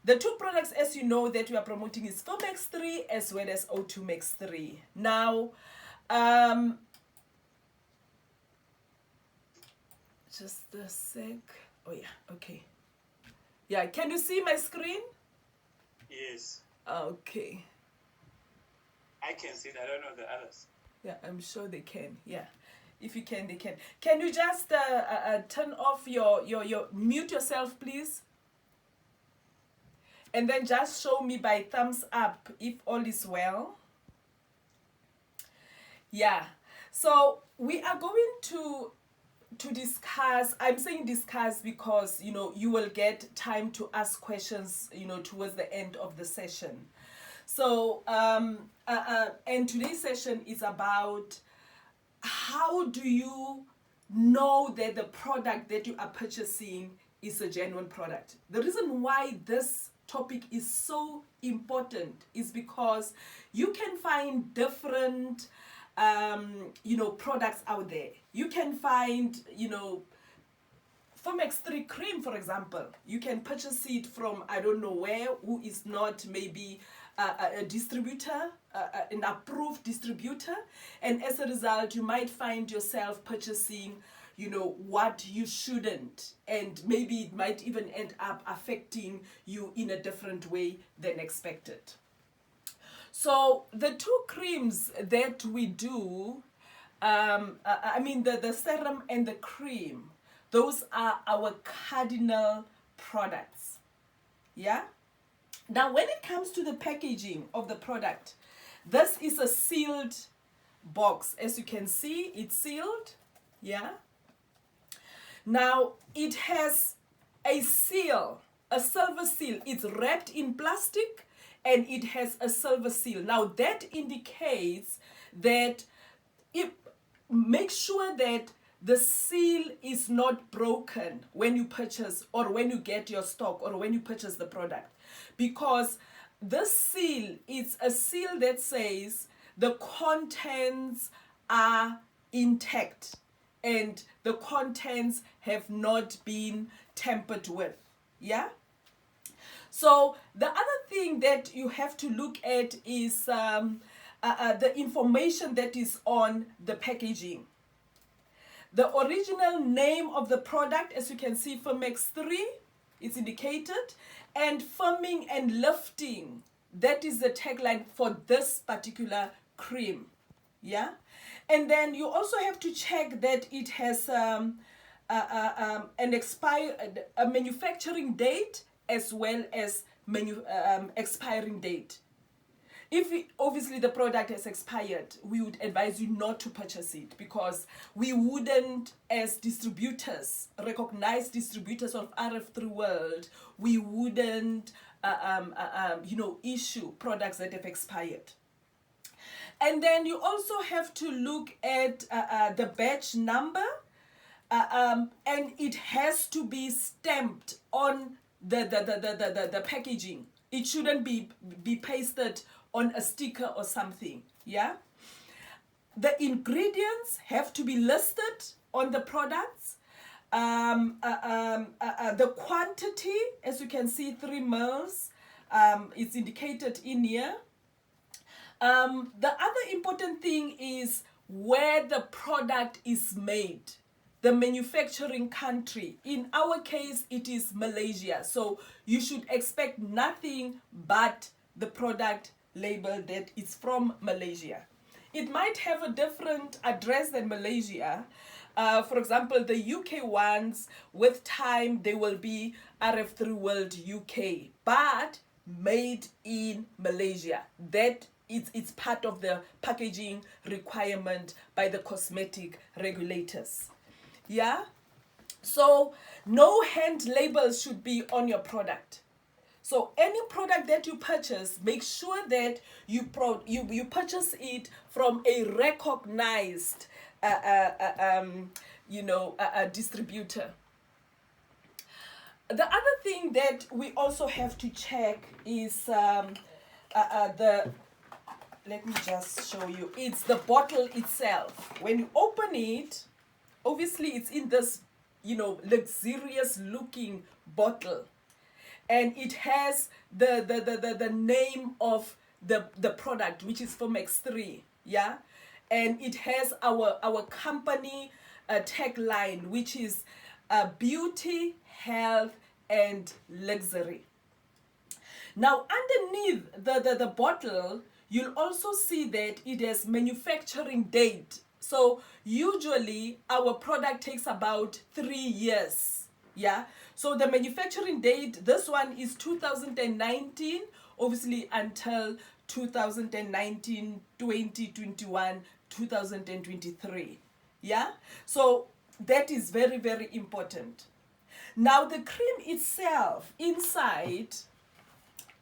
The two products, as you know, that we are promoting is Firmax3 as well as O2max3. Now, just a sec. Oh yeah, okay. Yeah, can you see my screen? Yes. Okay. I can see it. I don't know the others. Yeah, I'm sure they can. Yeah. If you can, they can. Can you just turn off your mute yourself, please? And then just show me by thumbs up if all is well. Yeah. So we are going to discuss. I'm saying discuss because, you know, you will get time to ask questions, you know, towards the end of the session. So and today's session is about how do you know that the product that you are purchasing is a genuine product. The reason why this topic is so important is because you can find different you know, products out there. You can find, you know, Firmax3 cream, for example. You can purchase it from I don't know where, who is not maybe a distributor, an approved distributor, and as a result, you might find yourself purchasing, you know, what you shouldn't, and maybe it might even end up affecting you in a different way than expected. So the two creams that we do, I mean the serum and the cream, those are our cardinal products. Yeah? Now when it comes to the packaging of the product, this is a sealed box. As you can see, it's sealed. Yeah? Now it has a seal, a silver seal. It's wrapped in plastic and it has a silver seal. Now that indicates that make sure that the seal is not broken when you purchase or when you get your stock or when you purchase the product, because this seal is a seal that says the contents are intact and the contents have not been tampered with. Yeah. So the other thing that you have to look at is the information that is on the packaging. The original name of the product, as you can see, Firmax3, is indicated, and firming and lifting, that is the tagline for this particular cream. Yeah, and then you also have to check that it has a manufacturing date as well as expiring date. If obviously the product has expired, we would advise you not to purchase it, because we wouldn't, as distributors, recognized distributors of RF3 World, we wouldn't you know, issue products that have expired. And then you also have to look at the batch number, and it has to be stamped on the packaging. It shouldn't be pasted on a sticker or something. Yeah. The ingredients have to be listed on the products. The quantity, as you can see, 3 ml, it's indicated in here. The other important thing is where the product is made, the manufacturing country. In our case, it is Malaysia. So you should expect nothing but the product label that is from Malaysia. It might have a different address than Malaysia. For example, the UK ones, with time, they will be RF3 World UK, but made in Malaysia. That it's part of the packaging requirement by the cosmetic regulators. Yeah? So no hand labels should be on your product. So any product that you purchase, make sure that you purchase it from a recognized distributor. The other thing that we also have to check is let me just show you. It's the bottle itself. When you open it, obviously it's in this, luxurious looking bottle. and it has the name of the product, which is Firmax3, yeah, and it has our company tagline, which is beauty, health, and luxury. Now, underneath the bottle, you'll also see that it has manufacturing date. So usually our product takes about 3 years. Yeah. So the manufacturing date, this one is 2019, obviously until 2019, 2021, 2023. Yeah. So that is very, very important. Now the cream itself inside,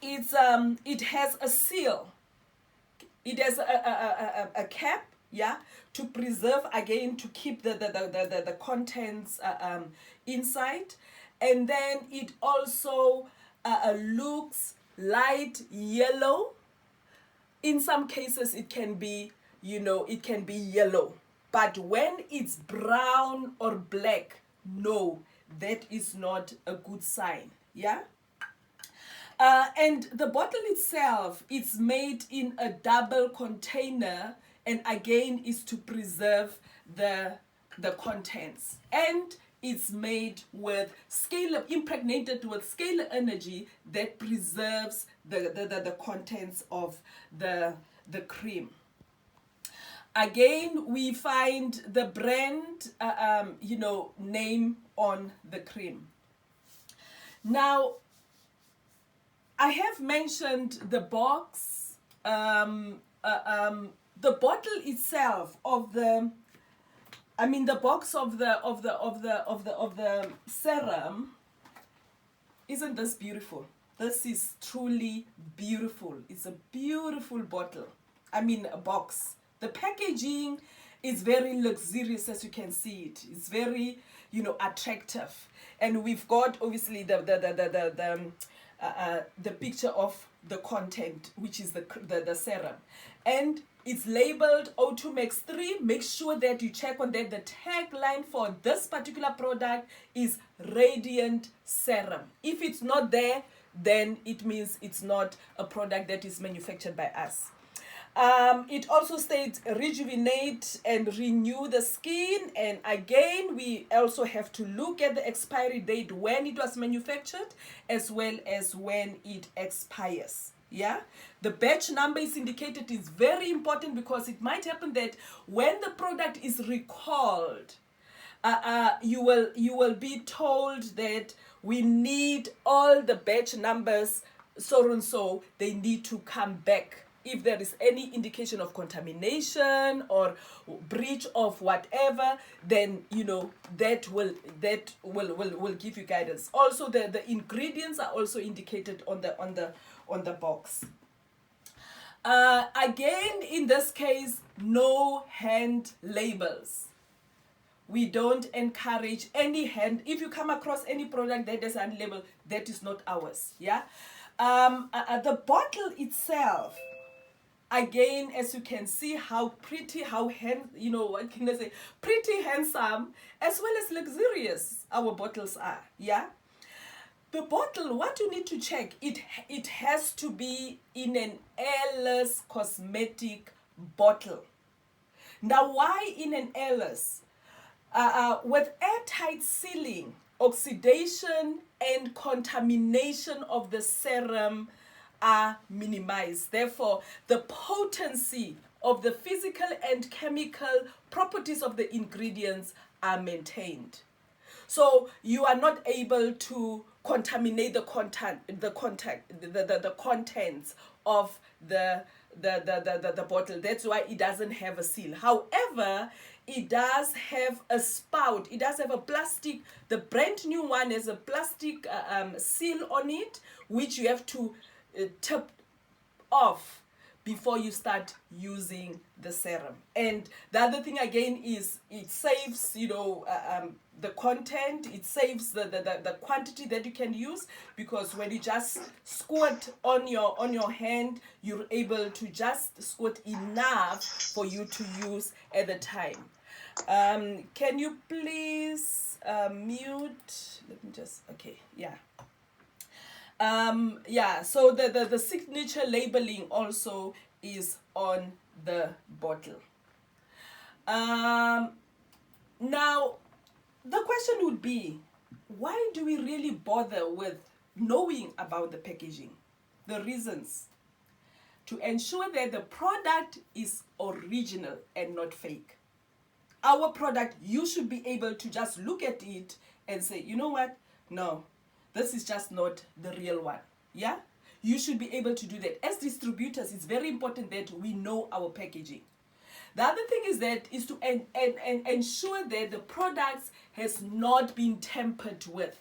it has a seal. It has a cap, yeah, to preserve, again, to keep the contents inside. And then it also looks light yellow. In some cases it can be, it can be yellow, but when it's brown or black, no, that is not a good sign. Yeah. And the bottle itself is made in a double container, and again is to preserve the contents. And it's made with impregnated with scalar energy that preserves the contents of the cream. Again, we find the brand name on the cream. Now, I have mentioned the box, the bottle itself of the box of the serum. Isn't this beautiful? This is truly beautiful. It's a beautiful bottle. A box. The packaging is very luxurious, as you can see it. It's very, attractive, and we've got obviously the picture of the content, which is the serum, and it's labeled O2max3. Make sure that you check on that. The tagline for this particular product is Radiant Serum. If it's not there, then it means it's not a product that is manufactured by us. It also states rejuvenate and renew the skin. And again, we also have to look at the expiry date, when it was manufactured, as well as when it expires. Yeah, the batch number is indicated. Is very important, because it might happen that when the product is recalled, you will be told that we need all the batch numbers, so and so, they need to come back. If there is any indication of contamination or breach of whatever, then that will give you guidance. Also, the ingredients are also indicated on the box. Again, in this case, no hand labels. We don't encourage any hand. If you come across any product that is unlabeled, that is not ours. Yeah. The bottle itself, again, as you can see, how pretty, what can I say? Pretty, handsome, as well as luxurious our bottles are. Yeah. The bottle, what you need to check, it has to be in an airless cosmetic bottle. Now, why in an airless? With airtight sealing, oxidation and contamination of the serum are minimized. Therefore, the potency of the physical and chemical properties of the ingredients are maintained. So you are not able to contaminate the contents of the bottle. That's why it doesn't have a seal. However, it does have a spout. It does have a plastic. The brand new one has a plastic seal on it, which you have to tip off before you start using the serum. And the other thing, again, is it saves the content. It saves the quantity that you can use, because when you just squirt on your hand, you're able to just squirt enough for you to use at the time. Can you please mute? Let me just, okay, yeah. Yeah, so the signature labeling also is on the bottle. Now, the question would be, why do we really bother with knowing about the packaging? The reasons: to ensure that the product is original and not fake. Our product, you should be able to just look at it and say, you know what? No, this is just not the real one. Yeah? You should be able to do that. As distributors, it's very important that we know our packaging. The other thing is to ensure that the products has not been tampered with.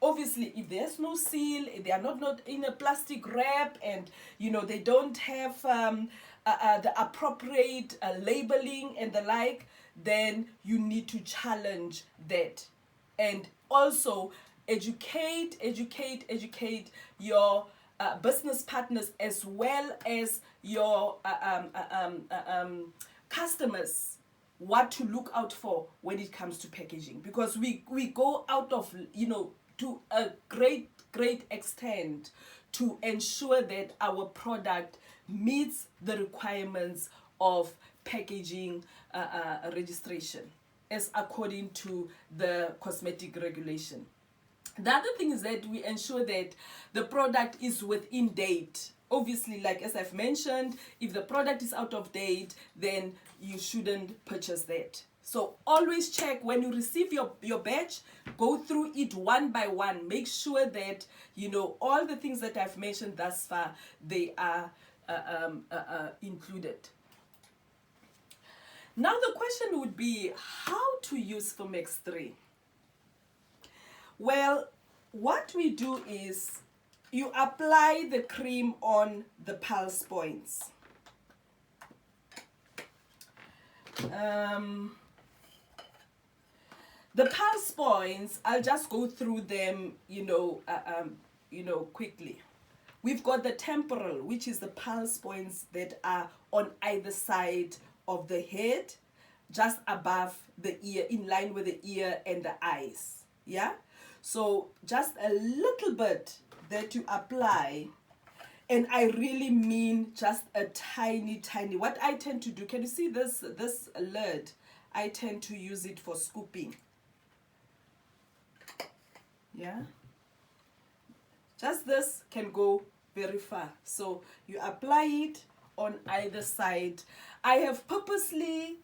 Obviously, if there's no seal, if they are not in a plastic wrap, and they don't have the appropriate labeling and the like, then you need to challenge that. And also educate your business partners, as well as your customers, what to look out for when it comes to packaging, because we go out of to a great extent to ensure that our product meets the requirements of packaging registration, as according to the cosmetic regulation. The other thing is that we ensure that the product is within date. Obviously, like as I've mentioned, if the product is out of date, then you shouldn't purchase that. So always check when you receive your batch, go through it one by one. Make sure that all the things that I've mentioned thus far, they are included. Now the question would be, how to use Firmax3? Well, what we do is you apply the cream on the pulse points. The pulse points, I'll just go through them, quickly. We've got the temporal, which is the pulse points that are on either side of the head, just above the ear, in line with the ear and the eyes. Yeah? So just a little bit that you apply, and I really mean just a tiny. What I tend to do, can you see this lid? I tend to use it for scooping. Yeah, just this can go very far. So you apply it on either side. I have purposely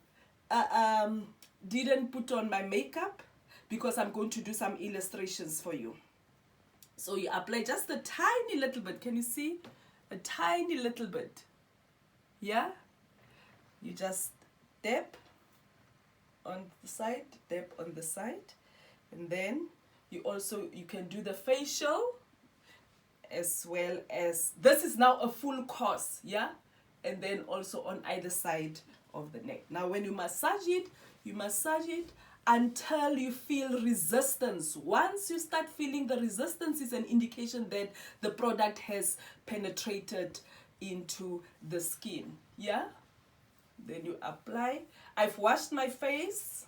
didn't put on my makeup because I'm going to do some illustrations for you. So you apply just a tiny little bit. Can you see? A tiny little bit. Yeah? You just dab on the side, dab on the side. And then you can do the facial, as well as, this is now a full course, yeah? And then also on either side of the neck. Now when you massage it until you feel resistance. Once you start feeling the resistance, is an indication that the product has penetrated into the skin. Yeah? Then you apply. I've washed my face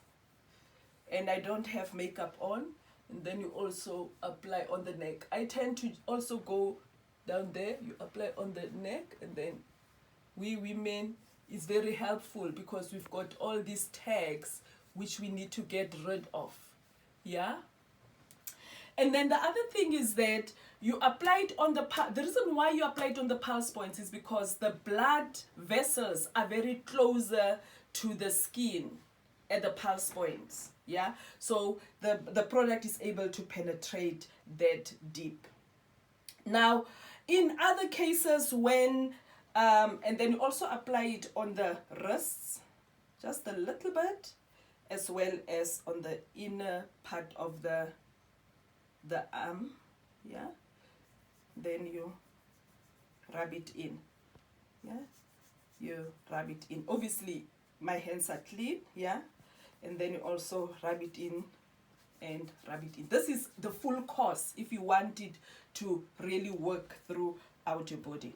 and I don't have makeup on. And then you also apply on the neck. I tend to also go down there. You apply on the neck, and then we women, it's very helpful because we've got all these tags which we need to get rid of. Yeah? And then the other thing is that you apply it on the reason why you apply it on the pulse points is because the blood vessels are very closer to the skin at the pulse points. Yeah? So the product is able to penetrate that deep. Now, in other cases when and then you also apply it on the wrists, just a little bit, as well as on the inner part of the arm. Yeah, then you rub it in. Yeah, you rub it in. Obviously my hands are clean. Yeah, and then you also rub it in and rub it in. This is the full course if you want it to really work throughout your body.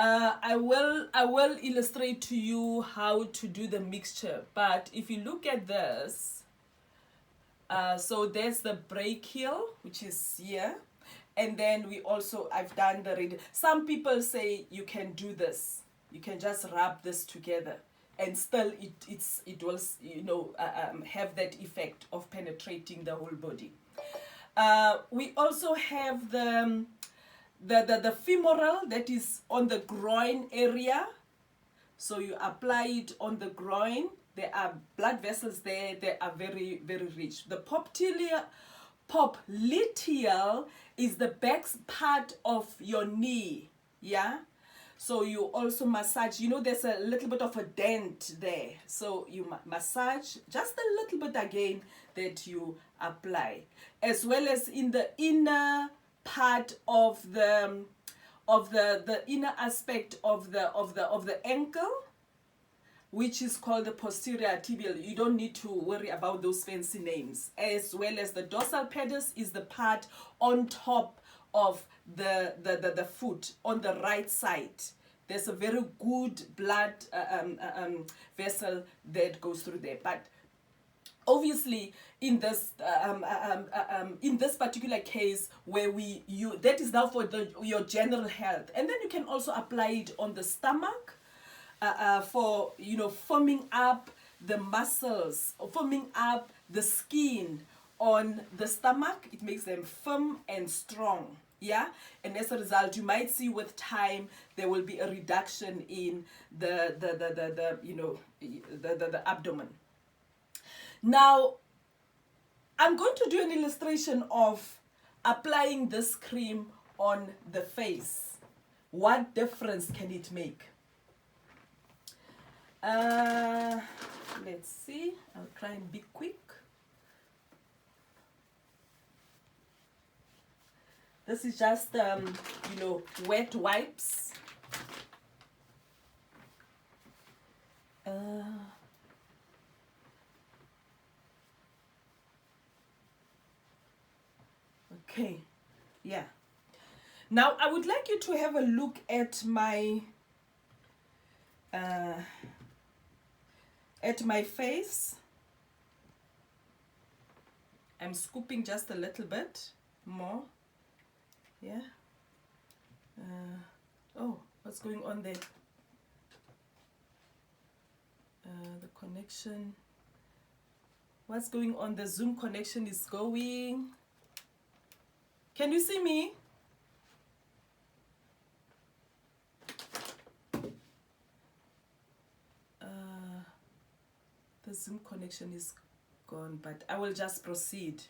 I will illustrate to you how to do the mixture, but if you look at this, so there's the brachial, which is here, And then I've done the read. Some people say you can do this. You can just rub this together, and still it will have that effect of penetrating the whole body. We also have the femoral, that is on the groin area. So you apply it on the groin. There are blood vessels there. They are very, very rich. The popliteal is the back part of your knee. Yeah. So you also massage. There's a little bit of a dent there. So you massage just a little bit again that you apply, as well as in the inner part of the inner aspect of the ankle, which is called the posterior tibial. You don't need to worry about those fancy names. As well as the dorsal pedis is the part on top of the foot on the right side. There's a very good blood vessel that goes through there. But obviously, in this particular case, where that is now for your general health, and then you can also apply it on the stomach for firming up the muscles, or firming up the skin on the stomach. It makes them firm and strong. Yeah, and as a result, you might see with time there will be a reduction in the abdomen. Now, I'm going to do an illustration of applying this cream on the face. What difference can it make? Let's see. I'll try and be quick. This is just, wet wipes. Okay, yeah. Now I would like you to have a look at my face. I'm scooping just a little bit more. Yeah. Oh, what's going on there? The connection. What's going on? The Zoom connection is going. Can you see me? The Zoom connection is gone, but I will just proceed.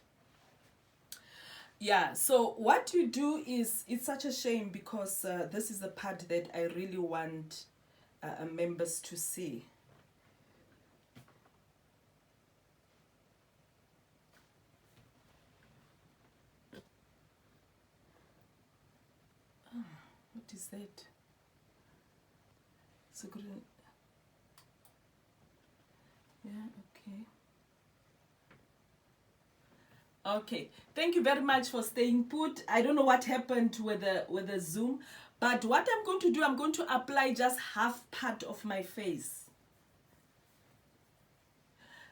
Yeah, so what you do is, it's such a shame because this is the part that I really want members to see. Oh, what is that? So good. Yeah, okay. Okay, thank you very much for staying put. I don't know what happened with the Zoom, but what I'm going to do, I'm going to apply just half part of my face.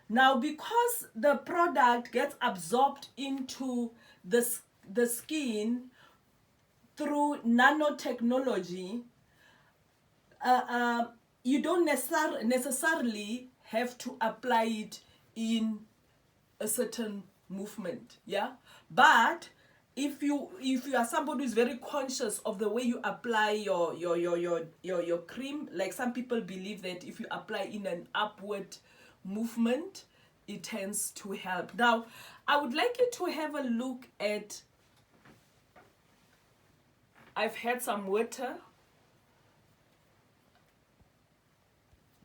Now, because the product gets absorbed into the skin through nanotechnology, you don't necessarily have to apply it in a certain movement. Yeah, but if you are somebody who's very conscious of the way you apply your cream, like some people believe that if you apply in an upward movement, it tends to help. Now, I would like you to have a look at, I've had some water,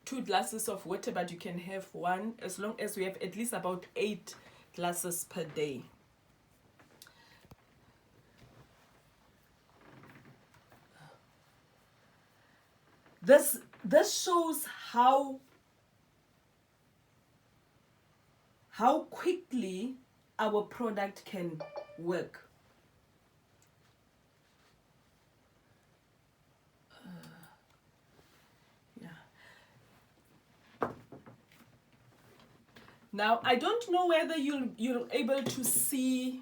2 glasses of water, but you can have 1 as long as we have at least about 8 glasses per day. This shows how quickly our product can work. Now, I don't know whether you're able to see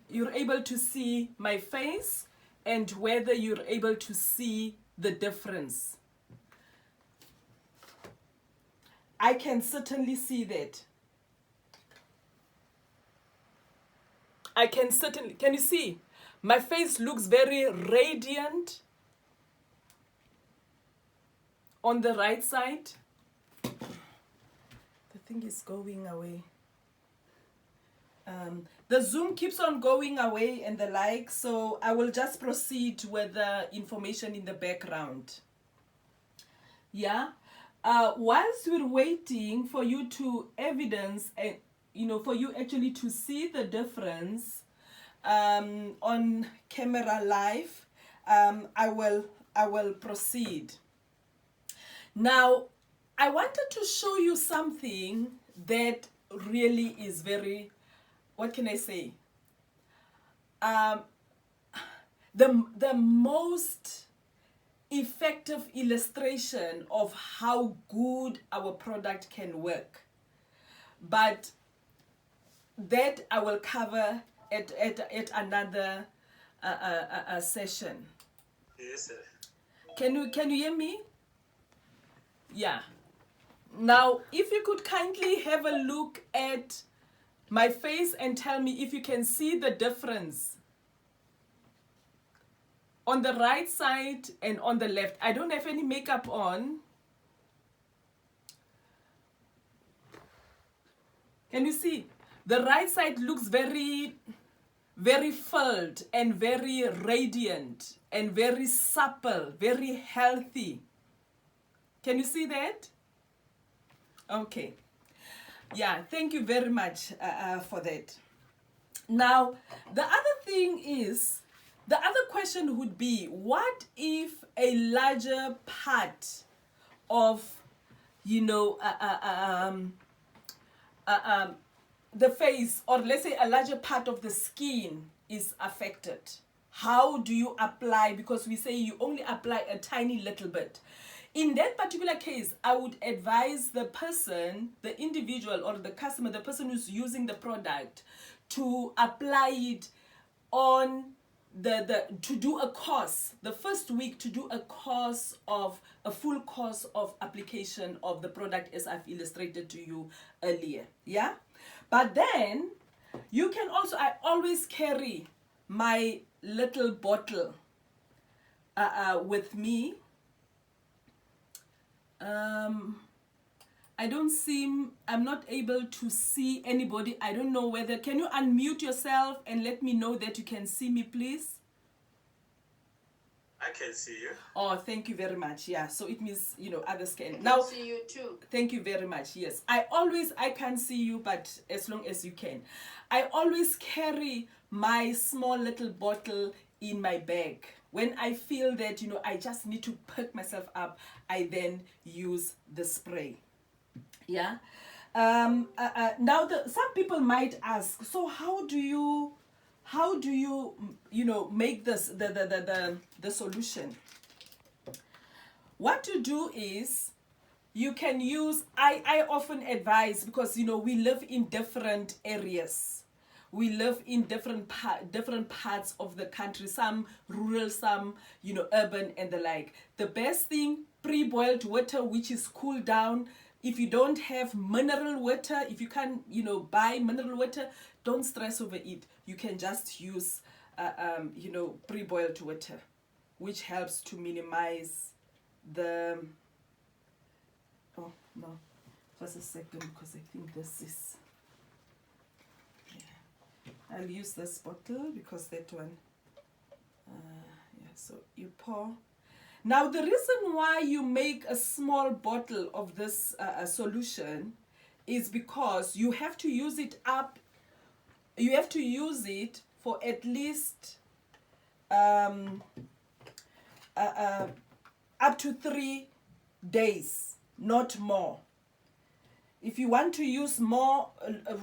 you're able to see my face and whether you're able to see the difference. I can certainly see that. I can certainly, can you see? My face looks very radiant on the right side. The thing is going away. The Zoom keeps on going away and the like, so I will just proceed with the information in the background. Yeah. Whilst we're waiting for you to evidence and for you actually to see the difference on camera live, I will proceed. Now, I wanted to show you something that really is very, what can I say? The most effective illustration of how good our product can work. But that I will cover at another session. Yes, sir. Can you hear me? Yeah. Now, if you could kindly have a look at my face and tell me if you can see the difference on the right side and on the left. I don't have any makeup on. Can you see? The right side looks very, very filled and very radiant and very supple, very healthy. Can you see that? Okay. Yeah, thank you very much for that. Now, the other thing is, the other question would be, what if a larger part of, the face, or let's say a larger part of the skin is affected? How do you apply? Because we say you only apply a tiny little bit. In that particular case, I would advise the person, the individual or the customer, the person who's using the product, to apply it on to do a course, the first week, to do a full course of application of the product as I've illustrated to you earlier. Yeah? But then you can also, I always carry my little bottle with me. I'm not able to see anybody. I don't know whether, can you unmute yourself and let me know that you can see me, please? I can see you. Oh, thank you very much. Yeah, so it means, others can. I Now, can see you too. thank you very much. Yes, I can see you, but as long as you can. I always carry my small little bottle in my bag. When I feel that, I just need to perk myself up, I then use the spray. Yeah. Now, some people might ask, so how do you make this the solution? What to do is, you can use, I often advise, because we live in different areas. We live in different parts of the country, some rural, some urban and the like. The best thing, pre-boiled water, which is cooled down. If you don't have mineral water, if you can't buy mineral water, don't stress over it. You can just use pre-boiled water, which helps to minimize the, oh no, just a second, because I think this is, yeah. I'll use this bottle because that one, yeah, so you pour. Now, the reason why you make a small bottle of this solution is because you have to use it up, you have to use it for at least up to 3 days, not more. If you want to use more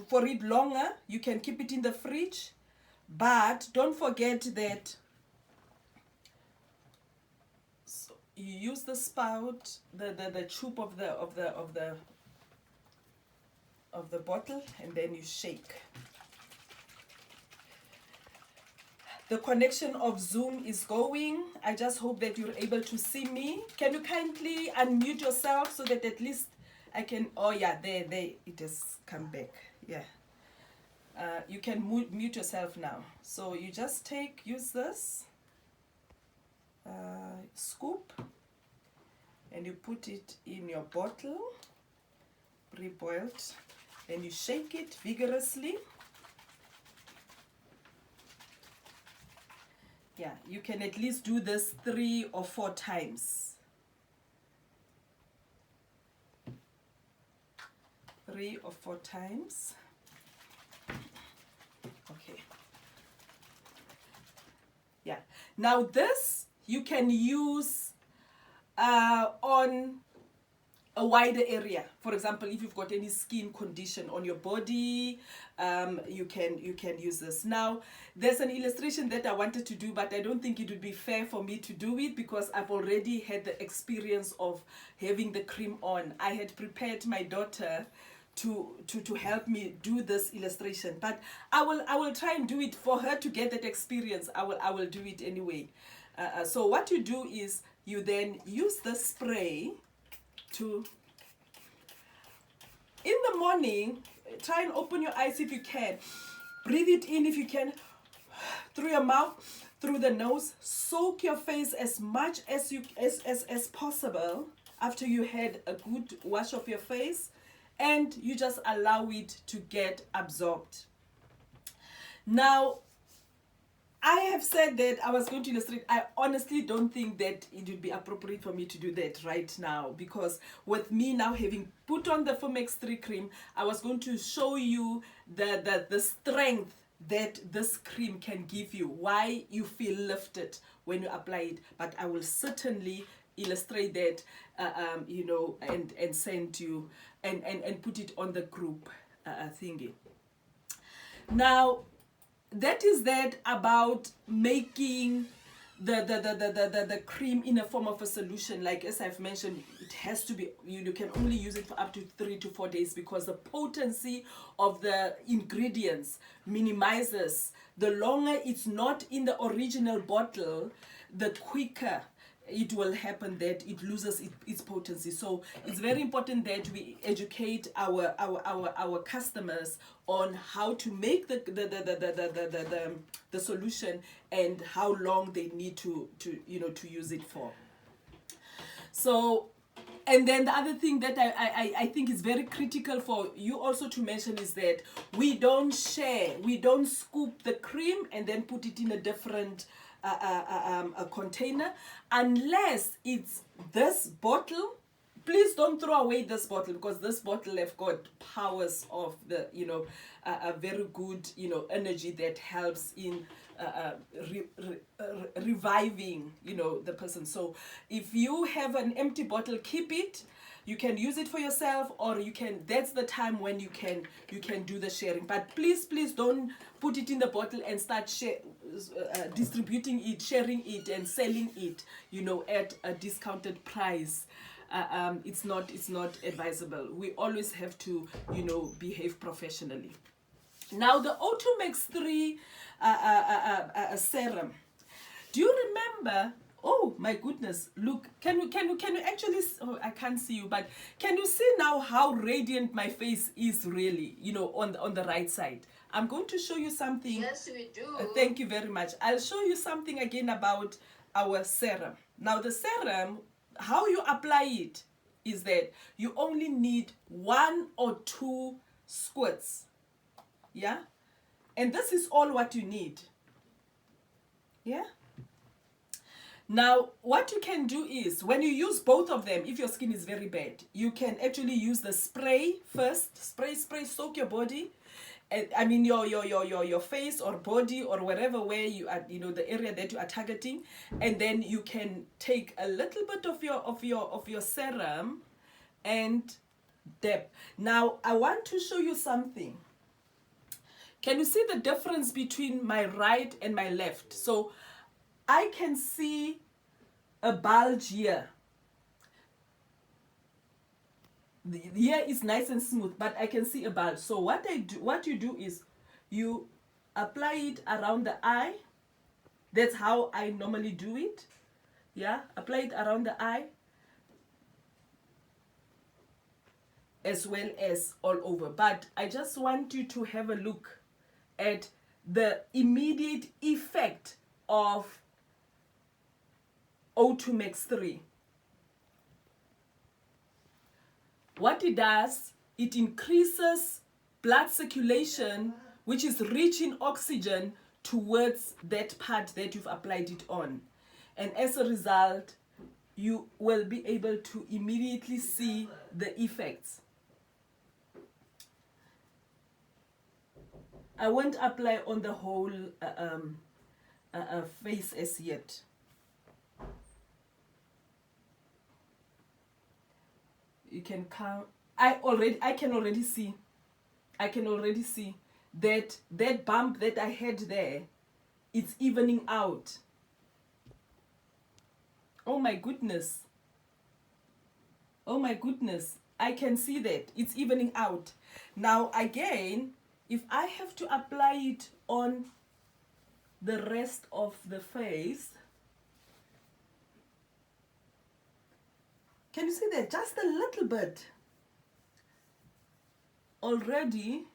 for it longer, you can keep it in the fridge, but don't forget that you use the spout, the tube of the bottle, and then you shake. The connection of Zoom is going. I just hope that you're able to see me. Can you kindly unmute yourself so that at least I can, oh yeah, there, it has come back. Yeah. You can mute yourself now. So you just use this scoop and you put it in your bottle, pre-boiled, and you shake it vigorously. Yeah, you can at least do this 3 or 4 times. 3 or 4 times. Okay. Yeah. Now this you can use on a wider area. For example, if you've got any skin condition on your body, you can use this. Now, there's an illustration that I wanted to do, but I don't think it would be fair for me to do it because I've already had the experience of having the cream on. I had prepared my daughter to help me do this illustration, but I will try and do it for her to get that experience. I will do it anyway. So what you do is you then use the spray to, in the morning, try and open your eyes if you can, breathe it in if you can, through your mouth, through the nose, soak your face as much as as possible after you had a good wash of your face, and you just allow it to get absorbed. Now, I have said that I was going to illustrate. I honestly don't think that it would be appropriate for me to do that right now, because with me now having put on the Firmax3 cream, I was going to show you the strength that this cream can give you, why you feel lifted when you apply it. But I will certainly illustrate that, you know, and send you and put it on the group thingy. Now, that is that about making the cream in a form of a solution. Like as I've mentioned, it has to be, you can only use it for up to 3 to 4 days because the potency of the ingredients minimizes. The longer it's not in the original bottle, the quicker it will happen that it loses its potency. So it's very important that we educate our customers on how to make the solution and how long they need to use it for. So, and then the other thing that I think is very critical for you also to mention is that we don't share, we don't scoop the cream and then put it in a different a container, unless it's this bottle. Please don't throw away this bottle, because this bottle have got powers of the a very good energy that helps in reviving the person. So if you have an empty bottle, keep it. You can use it for yourself, or you can, that's the time when you can do the sharing. But please don't put it in the bottle and start distributing it, sharing it and selling it at a discounted price. It's not advisable. We always have to behave professionally. Now, the O2max3 serum. Do you remember? Oh my goodness, look, can you actually, oh, I can't see you, but can you see now how radiant my face is really, on the right side? I'm going to show you something. Yes, we do. Thank you very much. I'll show you something again about our serum. Now, the serum, how you apply it is that you only need 1 or 2 squirts. Yeah? And this is all what you need. Yeah? Now, what you can do is, when you use both of them, if your skin is very bad, you can actually use the spray first. Spray, soak your body. I mean your face or body or wherever where you are, the area that you are targeting, and then you can take a little bit of your serum and dab. Now, I want to show you something. Can you see the difference between my right and my left? So I can see a bulge here. Here is nice and smooth, but I can see a bulge. So what you do is you apply it around the eye, That's how I normally do it. Yeah, apply it around the eye as well as all over. But I just want you to have a look at the immediate effect of O2max3. What it does, it increases blood circulation, which is rich in oxygen, towards that part that you've applied it on. And as a result, you will be able to immediately see the effects. I won't apply on the whole face as yet. You can count. I can already see that bump that I had there, it's evening out. Oh my goodness. Oh my goodness. I can see that it's evening out. Now again, if I have to apply it on the rest of the face, can you see that? Just a little bit. Already,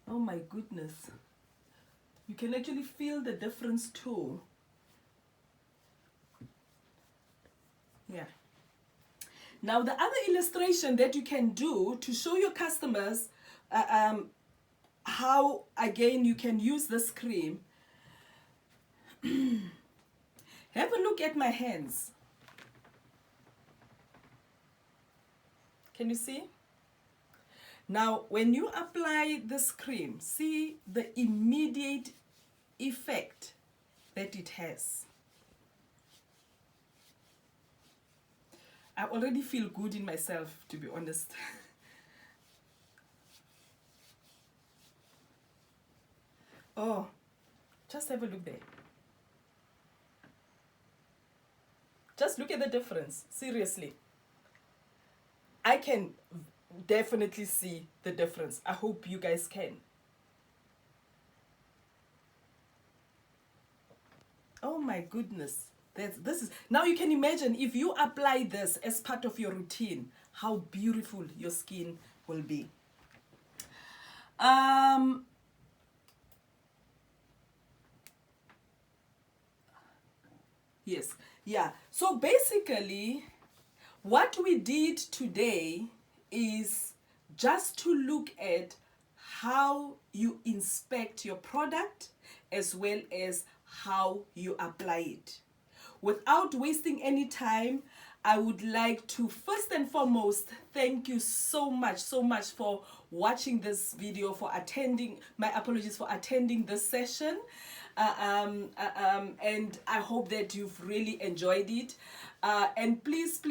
oh my goodness. You can actually feel the difference too. Yeah. Now the other illustration that you can do to show your customers how again you can use this cream. Have a look at my hands. Can you see? Now when you apply this cream, see the immediate effect that it has. I already feel good in myself, to be honest. Oh, just have a look there. Just look at the difference, seriously. I can definitely see the difference. I hope you guys can. Oh my goodness. This is, now you can imagine if you apply this as part of your routine, how beautiful your skin will be. Yes, yeah. So basically, what we did today is just to look at how you inspect your product as well as how you apply it. Without wasting any time, I would like to first and foremost thank you so much for watching this video, for attending. My apologies for attending this session. And I hope that you've really enjoyed it. And please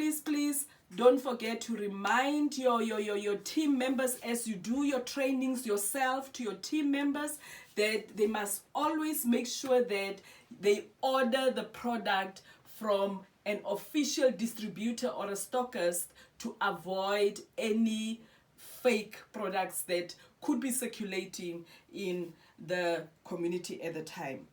don't forget to remind your team members as you do your trainings yourself, to your team members, that they must always make sure that they order the product from an official distributor or a stockist to avoid any fake products that could be circulating in the community at the time.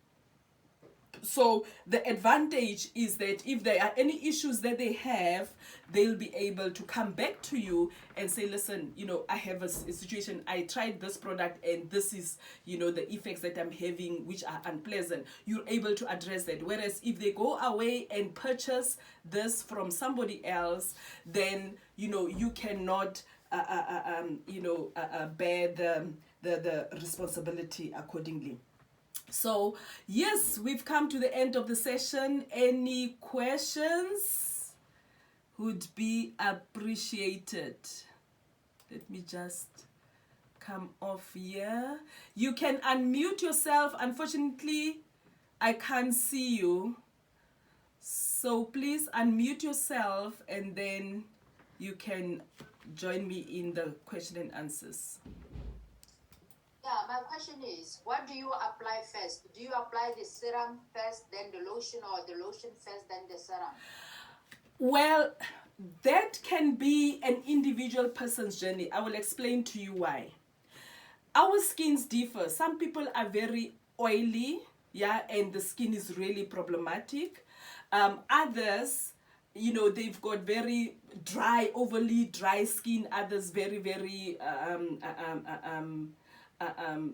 So the advantage is that if there are any issues that they have, they'll be able to come back to you and say, listen, I have a situation, I tried this product and this is, the effects that I'm having, which are unpleasant. You're able to address that. Whereas if they go away and purchase this from somebody else, then, you cannot, bear the responsibility accordingly. So yes, we've come to the end of the session. Any questions would be appreciated. Let me just come off here. You can unmute yourself. Unfortunately, I can't see you. So please unmute yourself and then you can join me in the question and answers. Yeah, my question is, what do you apply first? Do you apply the serum first, then the lotion, or the lotion first, then the serum? Well, that can be an individual person's journey. I will explain to you why. our skins differ. Some people are very oily, yeah, and the skin is really problematic. Others, you know, they've got very dry, overly dry skin. Others very, very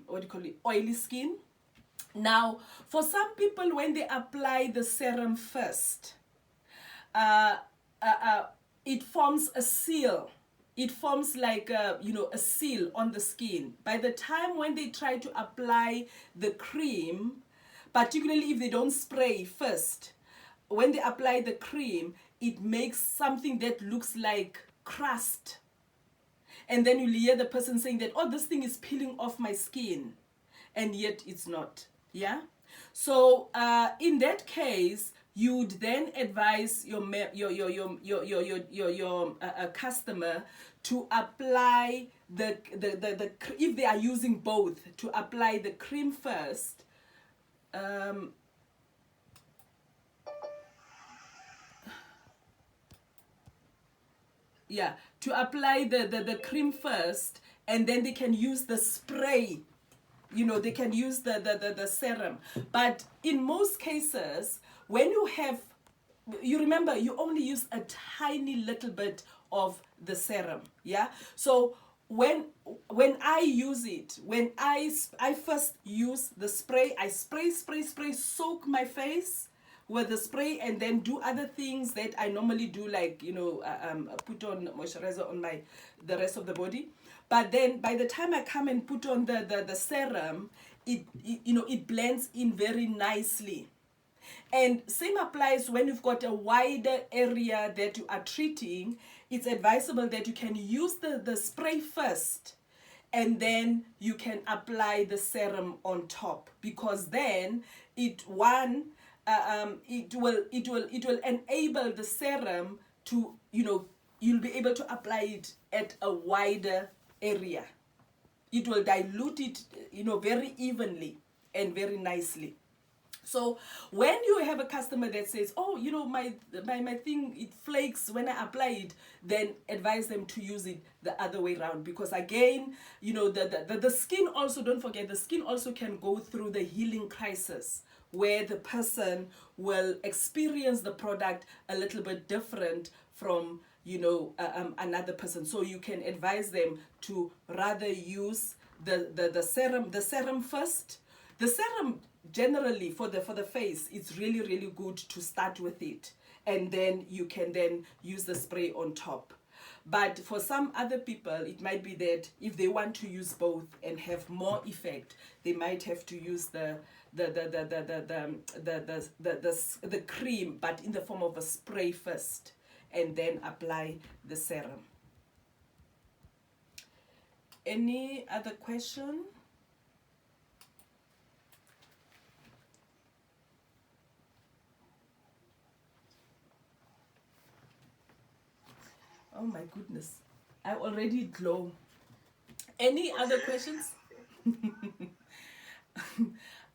what do you call it, oily skin. Now, for some people, when they apply the serum first, it forms a seal. It forms like a, you know, a seal on the skin. By the time when they try to apply the cream, particularly if they don't spray first, when they apply the cream, it makes something that looks like crust. And then you'll hear the person saying that, oh, this thing is peeling off my skin. And yet it's not. Yeah? So in that case, you would then advise your customer to apply the if they are using both, to apply the cream first. Yeah, to apply the cream first, and then they can use the spray. You know, they can use the serum. But in most cases, when you have, you remember, you only use a tiny little bit of the serum. Yeah. So when I use it, when I first use the spray, I spray, soak my face with the spray, and then do other things that I normally do, like, you know, put on moisturizer on the rest of the body. But then by the time I come and put on the serum, it you know, it blends in very nicely. And same applies when you've got a wider area that you are treating. It's advisable that you can use the spray first, and then you can apply the serum on top, because then it will enable the serum to, you know, you'll be able to apply it at a wider area. It will dilute it, you know, very evenly and very nicely. So when you have a customer that says, oh, you know, my thing, it flakes when I apply it, then advise them to use it the other way around. Because again, you know, the skin also, don't forget, the skin also can go through the healing crisis, where the person will experience the product a little bit different from, you know, another person. So you can advise them to rather use the serum first. The serum generally for the face, it's really good to start with it, and then you can then use the spray on top. But for some other people, it might be that if they want to use both and have more effect, they might have to use the cream, but in the form of a spray first, and then apply the serum. Any other question? Oh my goodness, I already glow. Any other questions?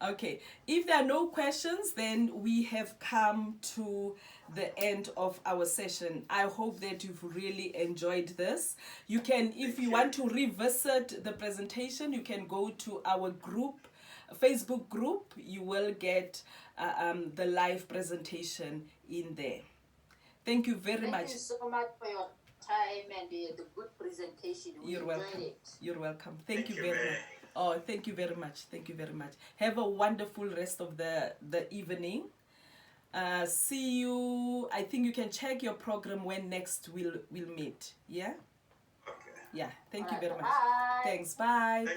Okay, if there are no questions, then we have come to the end of our session. I hope that you've really enjoyed this. You can, if you want to revisit the presentation, you can go to our group, Facebook group. You will get the live presentation in there. Thank you very much. Thank you so much for your time and the good presentation. You're welcome. You're welcome. Thank you very much. Oh, thank you very much. Thank you very much. Have a wonderful rest of the evening. See you. I think you can check your program when next we'll meet. Yeah? Okay. Yeah. Thank you very much. Bye. Thanks. Bye. Bye.